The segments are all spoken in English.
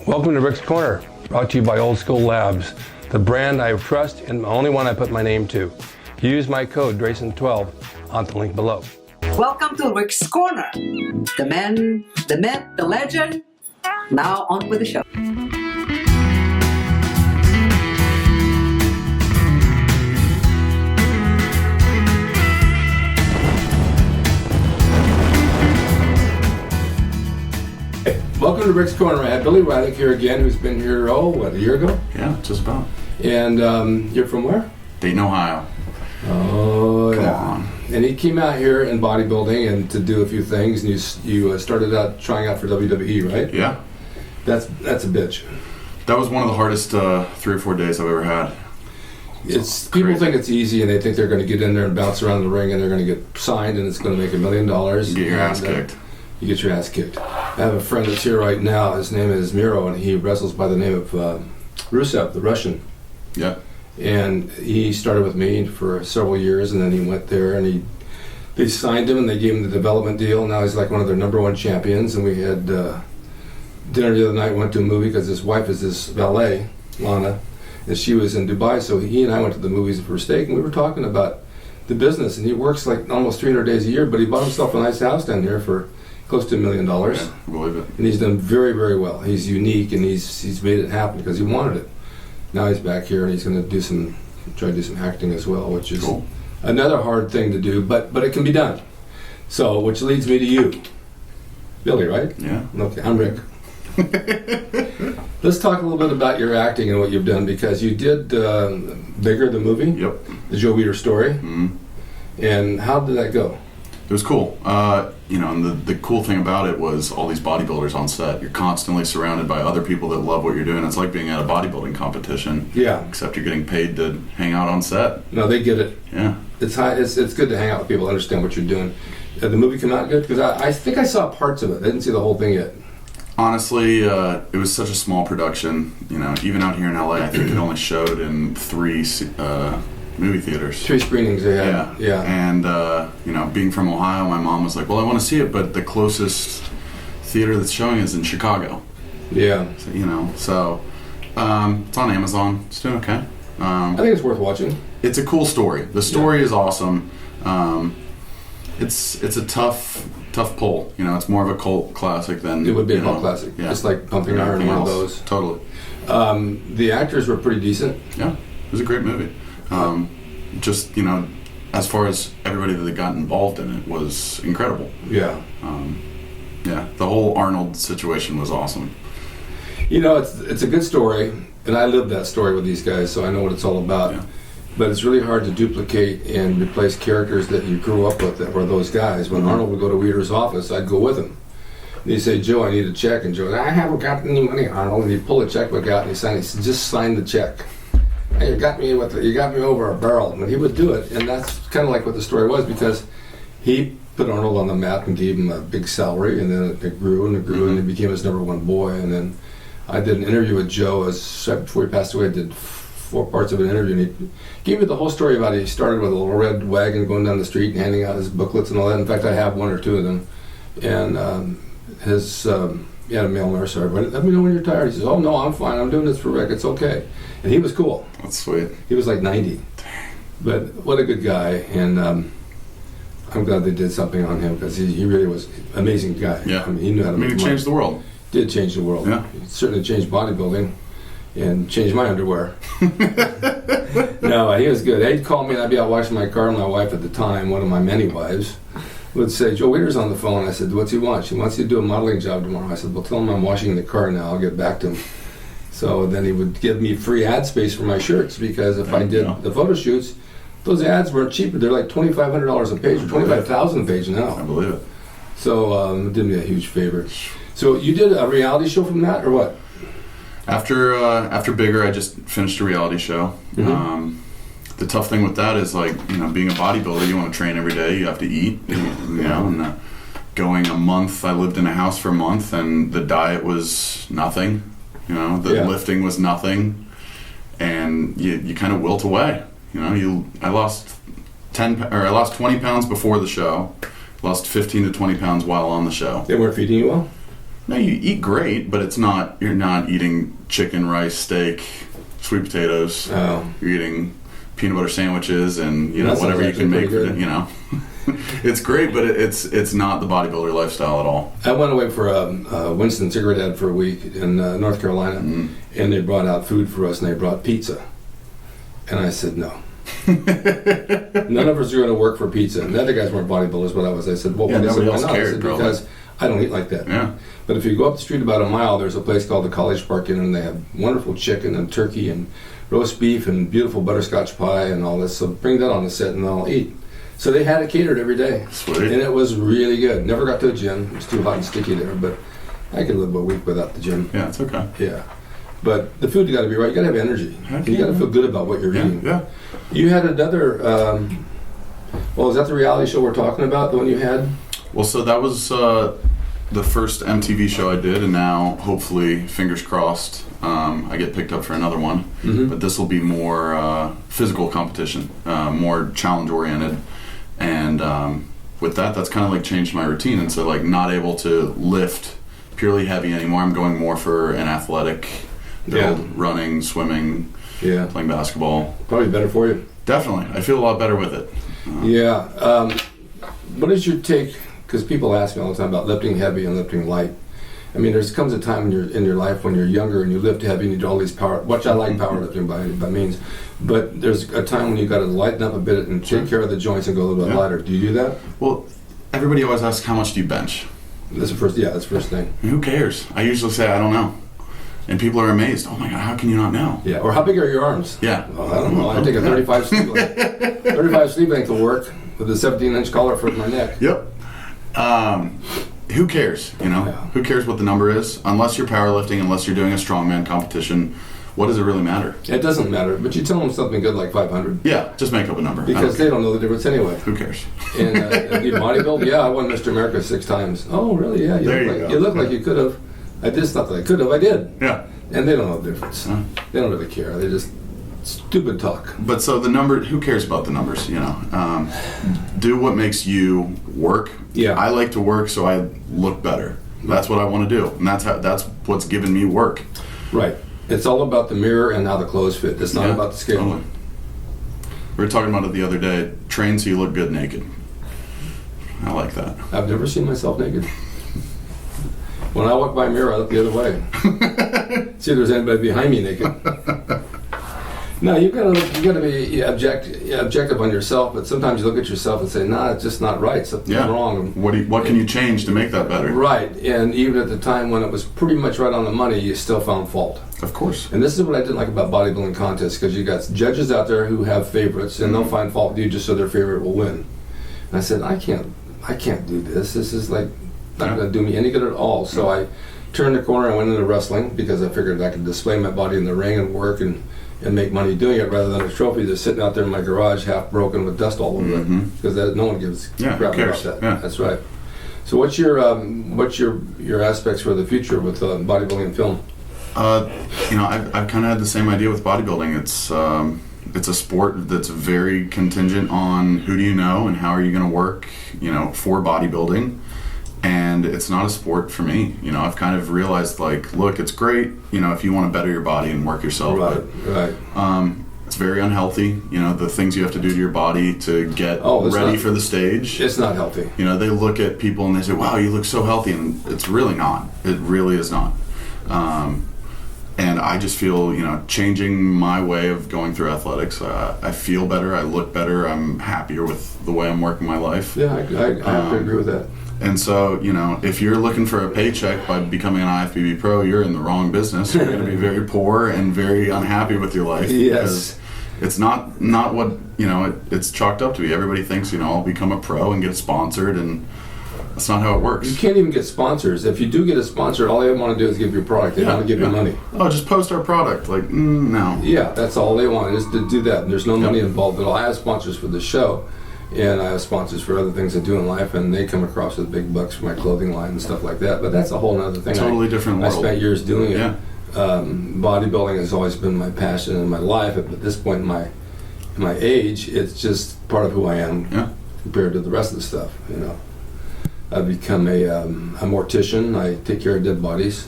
Welcome to Rick's Corner, brought to you by Old School Labs, the brand I trust and the only one I put my name to. Use my code DRASIN12 on the link below. Welcome to Rick's Corner. The man, the myth, the legend. Now on with the show. Welcome to Rick's Corner. I have Billy REILICH here again, who's been here, a year ago? Yeah, just about. And you're from where? Dayton, Ohio. Oh, Come yeah. on. And he came out here in bodybuilding and to do a few things, and you started out trying out for WWE, right? Yeah. That's a bitch. That was one of the hardest 3 or 4 days I've ever had. People think it's easy, and they think they're going to get in there and bounce around the ring, and they're going to get signed, and it's going to make $1 million. You get your ass kicked. You get your ass kicked. I have a friend that's here right now. His name is Miro, and he wrestles by the name of Rusev, the Russian. Yeah. And he started with me for several years, and then he went there, and they signed him, and they gave him the development deal. Now he's like one of their #1 champions. And we had dinner the other night. Went to a movie because his wife is this valet, Lana, and she was in Dubai. So he and I went to the movies for a steak, and we were talking about the business. And he works like almost 300 days a year, but he bought himself a nice house down here for close to $1 million. Yeah, I believe it. And he's done very, very well. He's unique, and he's made it happen because he wanted it. Now he's back here, and he's going to try to do some acting as well, which is cool. Another hard thing to do, but it can be done. So, which leads me to you, Billy, right? Yeah. Okay, I'm Rick. Let's talk a little bit about your acting and what you've done, because you did Bigger, the movie. Yep. The Joe Weider story. Mm-hmm. And how did that go? It was cool. And the cool thing about it was all these bodybuilders on set. You're constantly surrounded by other people that love what you're doing. It's like being at a bodybuilding competition. Yeah. Except Except you're getting paid to hang out on set. No, they get it. Yeah. It's good to hang out with people, understand what you're doing. The movie come out good? Because I think I saw parts of it. I didn't see the whole thing yet. Honestly, it was such a small production. Even out here in LA, I think it only showed in 3 movie theaters. 3 screenings they had. Yeah. And being from Ohio, my mom was like, "Well, I want to see it, but the closest theater that's showing is in Chicago." Yeah. So it's on Amazon. It's doing okay. I think it's worth watching. It's a cool story. The story is awesome. It's a tough pull. It's more of a cult classic than it would be a cult classic. Yeah. Just like Pumping Iron, one of those. Totally. The actors were pretty decent. Yeah, it was a great movie. As far as everybody that got involved in it was incredible. Yeah. The whole Arnold situation was awesome. It's a good story, and I lived that story with these guys, so I know what it's all about. Yeah. But it's really hard to duplicate and replace characters that you grew up with that were those guys. When Arnold would go to Weider's office, I'd go with him. And he'd say, "Joe, I need a check." And Joe would, "I haven't got any money, Arnold." And he'd pull a checkbook out and he said, "Just sign the check. You got me over a barrel." And he would do it, and that's kind of like what the story was, because he put Arnold on the map and gave him a big salary, and then it grew and it grew, and he became his #1 boy. And then I did an interview with Joe right before he passed away. I did 4 parts of an interview, and he gave me the whole story about it. He started with a little red wagon going down the street and handing out his booklets and all that. In fact, I have 1 or 2 of them. And he had a male nurse. "Let me know when you're tired." He says, "Oh no, I'm fine. I'm doing this for Rick. It's okay." And he was cool. That's sweet. He was like 90. But what a good guy. And I'm glad they did something on him, because he really was an amazing guy. Yeah. He knew how to make money. He changed the world. Did change the world. Yeah. He certainly changed bodybuilding and changed my underwear. No, he was good. He'd call me, and I'd be out washing my car, and my wife at the time, one of my many wives, would say, "Joe Weider's on the phone." I said, "What's he want?" "She wants you to do a modeling job tomorrow." I said, "Well, tell him I'm washing the car now. I'll get back to him." So then he would give me free ad space for my shirts, because if I did the photo shoots, those ads weren't cheap. They're like $2,500 a page, or $25,000 a page now. I believe it. So it did me a huge favor. So you did a reality show from that, or what? After Bigger, I just finished a reality show. Mm-hmm. The tough thing with that is, being a bodybuilder, you want to train every day. You have to eat. And going a month, I lived in a house for a month, and the diet was nothing. Lifting was nothing, and you kind of wilt away. I lost 20 pounds before the show, lost 15 to 20 pounds while on the show. They weren't feeding you well? No, you eat great, but you're not eating chicken, rice, steak, sweet potatoes. Oh. You're eating peanut butter sandwiches and That sounds whatever you can actually make for pretty it, It's great, but it's not the bodybuilder lifestyle at all. I went away for a Winston cigarette ad for a week in North Carolina, and they brought out food for us, and they brought pizza. And I said, no. None of us are going to work for pizza. And the other guys weren't bodybuilders, but I was. I said, well, nobody else why not? cared, I said, probably. because I don't eat like that. Yeah. But if you go up the street about a mile, there's a place called the College Park Inn, and they have wonderful chicken and turkey and roast beef and beautiful butterscotch pie and all this. So bring that on the set, and I'll eat. So they had it catered every day. Sweet. And it was really good. Never got to a gym. It was too hot and sticky there, but I could live a week without the gym. Yeah, it's okay. Yeah. But the food, you got to be right. You got to have energy. You got to feel good about what you're eating. Yeah. You had another, is that the reality show we're talking about, the one you had? Well, so that was the first MTV show I did, and now, hopefully, fingers crossed, I get picked up for another one. Mm-hmm. But this will be more physical competition, more challenge-oriented. And with that, that's kind of like changed my routine. And so, like, not able to lift purely heavy anymore. I'm going more for an athletic build, running, swimming, playing basketball. Probably better for you. Definitely. I feel a lot better with it. What is your take? Because people ask me all the time about lifting heavy and lifting light. I mean, there comes a time in your life when you're younger and you lift heavy and you do all these power, which I like powerlifting by means, but there's a time when you got to lighten up a bit and take care of the joints and go a little bit lighter. Do you do that? Well, everybody always asks, how much do you bench? That's the first thing. Who cares? I usually say, I don't know. And people are amazed. Oh my God, how can you not know? Yeah, or how big are your arms? Yeah. Well, I don't know. I take a 35 sleeve length. 35 sleeve length will work with a 17-inch collar for my neck. Yep. Who cares? Who cares what the number is? Unless you're powerlifting, unless you're doing a strongman competition, what does it really matter? It doesn't matter, but you tell them something good like 500. Yeah, just make up a number. Because they don't know the difference anyway. Who cares? And you bodybuild? Yeah, I won Mr. America 6 times. Oh, really? Yeah. You look like you could have. I did stuff that I could have. I did. Yeah. And they don't know the difference. They don't really care. They just stupid talk. But so the number, who cares about the numbers? Do what makes you work. Yeah. I like to work so I look better. That's what I want to do, and that's what's given me work. Right. It's all about the mirror and how the clothes fit. It's not about the scale. Totally. We were talking about it the other day. Train so you look good naked. I like that. I've never seen myself naked. When I walk by a mirror, I look the other way. See if there's anybody behind me naked. No, you gotta be objective on yourself, but sometimes you look at yourself and say, nah, it's just not right. Something's wrong. What can you change to make that better? Right, and even at the time when it was pretty much right on the money, you still found fault. Of course. And this is what I didn't like about bodybuilding contests, because you got judges out there who have favorites, and they'll find fault with you just so their favorite will win. And I said, I can't do this. This is like not going to do me any good at all. So I turned the corner and went into wrestling because I figured I could display my body in the ring and work and make money doing it rather than a trophy that's sitting out there in my garage half broken with dust all over it, because no one gives crap about that. Yeah. That's right. So what's your aspects for the future with bodybuilding and film? I've kind of had the same idea with bodybuilding. It's a sport that's very contingent on who do you know and how are you going to work, for bodybuilding. And it's not a sport for me. I've kind of realized, like, look, it's great, if you want to better your body and work yourself. Right. It's very unhealthy, the things you have to do to your body to get ready for the stage. It's not healthy. They look at people and they say, wow, you look so healthy. And it's really not. It really is not. And I just feel, changing my way of going through athletics, I feel better, I look better, I'm happier with the way I'm working my life. Yeah, I have to agree with that. And so, if you're looking for a paycheck by becoming an IFBB pro, you're in the wrong business. You're going to be very poor and very unhappy with your life. Yes. It's not what, it's chalked up to be. Everybody thinks, I'll become a pro and get sponsored, and that's not how it works. You can't even get sponsors. If you do get a sponsor, all they want to do is give you a product. They don't want to give you money. Oh, just post our product. Like, no. Yeah, that's all they want, is to do that. And there's no money involved at all. I have sponsors for the show. And I have sponsors for other things I do in life, and they come across with big bucks for my clothing line and stuff like that. But that's a whole other thing. Totally different world. I spent years doing it. Yeah. Bodybuilding has always been my passion in my life. At this point in my age, it's just part of who I am compared to the rest of the stuff. I've become a mortician. I take care of dead bodies.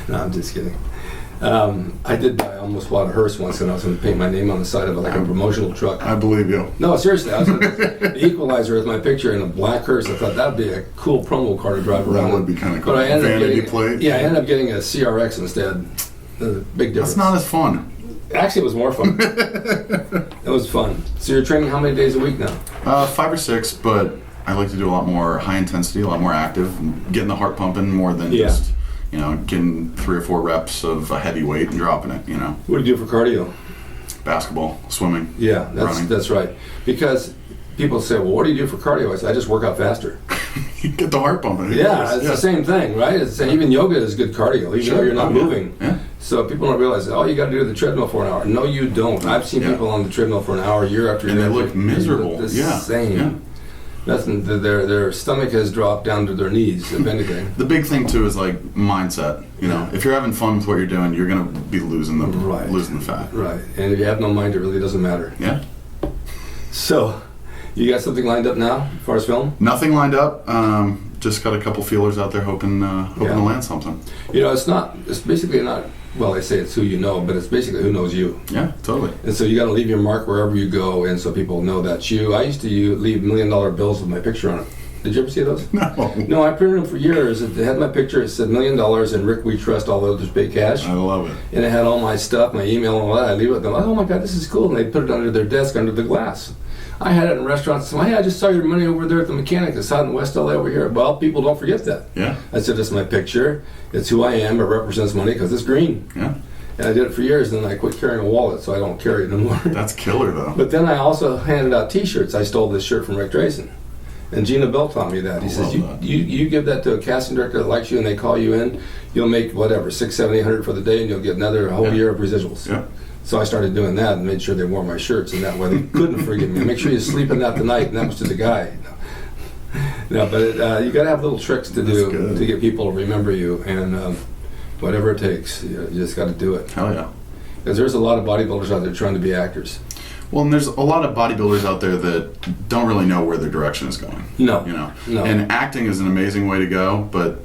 No, I'm just kidding. I almost bought a hearse once, and I was going to paint my name on the side of it like a promotional truck. I believe you. No, seriously. The Equalizer is my picture in a black hearse. I thought that'd be a cool promo car to drive around. That would be kind of cool. But I ended up Vanity getting, plate. yeah, I ended up getting a CRX instead. Big difference. That's not as fun. Actually, it was more fun. It was fun. So you're training how many days a week now? 5 or 6, but I like to do a lot more high intensity, a lot more active, getting the heart pumping more than just, getting 3 or 4 reps of a heavy weight and dropping it, What do you do for cardio? Basketball, swimming. Yeah, running. that's right. Because people say, well, what do you do for cardio? I say, I just work out faster. You get the heart pumping. Yeah, it's the same thing, right? It's the same. Even yoga is good cardio, even though you're not moving. Yeah. So people don't realize, oh, you got to do the treadmill for an hour. No, you don't. I've seen people on the treadmill for an hour, year after year. And they look miserable. They look the same. Yeah. Their stomach has dropped down to their knees, if anything. The big thing too is like mindset. If you're having fun with what you're doing, you're gonna be losing the fat. Right. And if you have no mind, it really doesn't matter. Yeah. So, you got something lined up now as far as film? Nothing lined up. Just got a couple feelers out there, hoping to land something. It's basically not. Well, they say it's who you know, but it's basically who knows you. Yeah, totally. And so you got to leave your mark wherever you go, and so people know that's you. I used to leave $1 million bills with my picture on it. Did you ever see those? No. No, I printed them for years. It had my picture. It said $1 million and Rick, we trust, all others pay cash. I love it. And it had all my stuff, my email and all that. I leave it with them. Oh my God, this is cool. And they put it under their desk, under the glass. I had it in restaurants. So, hey, I just saw your money over there at the mechanic. It's out in West LA over here. Well, people don't forget that. Yeah. I said, it's my picture. It's who I am. It represents money because it's green. Yeah. And I did it for years, and then I quit carrying a wallet, so I don't carry it anymore. That's killer, though. But then I also handed out T-shirts. I stole this shirt from Rick Drasin. And Gina Bell taught me that. He says, you give that to a casting director that likes you and they call you in, you'll make whatever, $600, $700, $800 for the day, and you'll get another whole year of residuals. Yeah. So I started doing that and made sure they wore my shirts, and that way they couldn't forget me. Make sure you sleep in that tonight, and that was to the guy. No, but you got to have little tricks to do to get people to remember you, and whatever it takes, you just got to do it. Hell yeah. Because there's a lot of bodybuilders out there trying to be actors. Well, and there's a lot of bodybuilders out there that don't really know where their direction is going. No. No. And acting is an amazing way to go, but,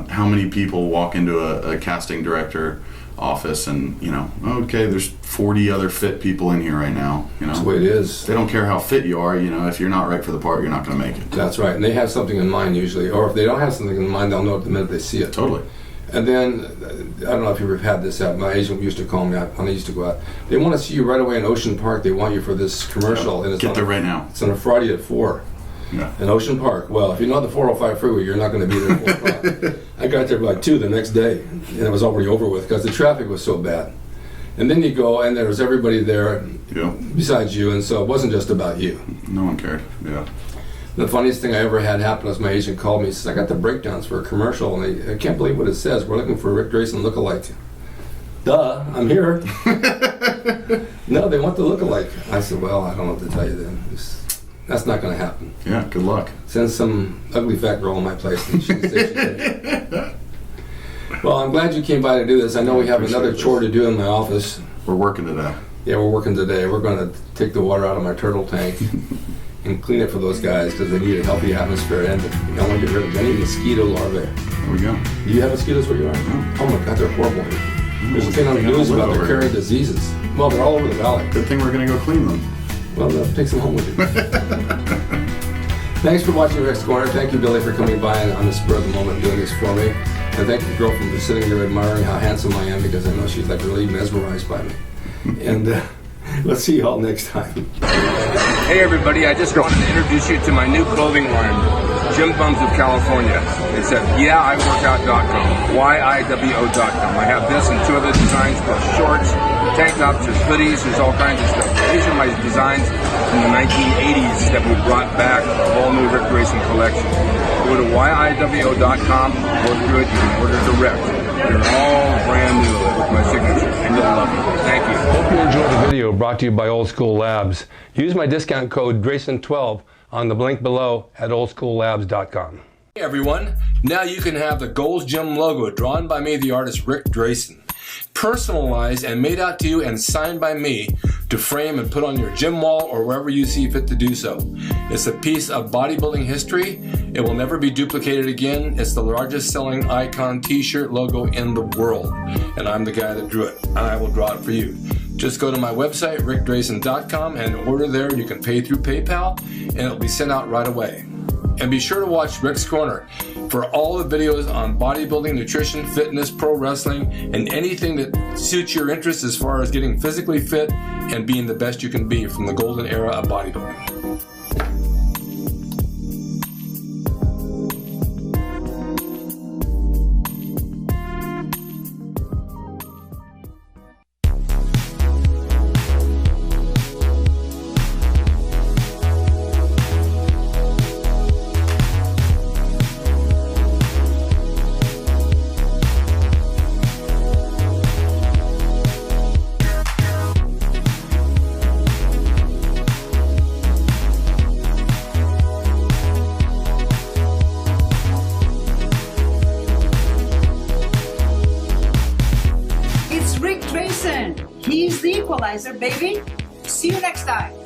how many people walk into a casting director office and, okay, there's 40 other fit people in here right now, That's the way it is. They don't care how fit you are, if you're not right for the part, you're not going to make it. That's right. And they have something in mind usually. Or if they don't have something in mind, they'll know it the minute they see it. Totally. And then, I don't know if you've ever had this happen. My agent used to call me when I used to go out. They want to see you right away in Ocean Park. They want you for this commercial. And it's Get there right now. It's on a Friday at 4 in Ocean Park. Well, if you know the 405 freeway, you're not going to be there at 4 o'clock. I got there by 2 the next day, and it was already over with because the traffic was so bad. And then you go, and there was everybody there besides you, and so it wasn't just about you. No one cared. Yeah. The funniest thing I ever had happen was my agent called me and says, I got the breakdowns for a commercial, and I can't believe what it says. We're looking for a Rick Drasin lookalike. Duh, I'm here. No, they want the lookalike. I said, well, I don't know what to tell you then. That's not going to happen. Yeah, good luck. Send some ugly fat girl in my place. And she can say Well, I'm glad you came by to do this. I know we have another chore to do in my office. We're working today. Yeah, we're working today. We're going to take the water out of my turtle tank and clean it for those guys because they need a healthy atmosphere, and I want to get rid of any mosquito larvae. There we go. Do you have mosquitoes where you are? No. Oh my God, they're horrible here. There's a thing on the news about they're carrying diseases. Well, they're all over the valley. Good thing we're going to go clean them. Well, take some home with you. Thanks for watching Rick's Corner. Thank you, Billy, for coming by and on the spur of the moment doing this for me. And thank you, girlfriend, for sitting there admiring how handsome I am, because I know she's like really mesmerized by me. And let's see you all next time. Hey everybody, I just wanted to introduce you to my new clothing line, Gym Bums of California. It's at yeahiworkout.com, YIWO.com. I have this and 2 other designs for shorts, tank tops, there's hoodies, there's all kinds of stuff. These are my designs from the 1980s that we brought back, a whole new Rick Drasin collection. Go to YIWO.com, go through it, you can order direct. They're all brand new with my signature, and you'll love them. Thank you. Hope you enjoyed the video brought to you by Old School Labs. Use my discount code DRASIN12 on the link below at oldschoollabs.com. Hey everyone, now you can have the Gold's Gym logo drawn by me, the artist Rick Drasin. personalized and made out to you and signed by me to frame and put on your gym wall or wherever you see fit to do so. It's a piece of bodybuilding history. It will never be duplicated again. It's the largest selling icon t-shirt logo in the world, and I'm the guy that drew it, and I will draw it for you. Just go to my website, rickdrasin.com, and order there. You can pay through PayPal, and it'll be sent out right away. And be sure to watch Rick's Corner for all the videos on bodybuilding, nutrition, fitness, pro wrestling, and anything that suits your interest as far as getting physically fit and being the best you can be from the golden era of bodybuilding. He's the equalizer, baby. See you next time.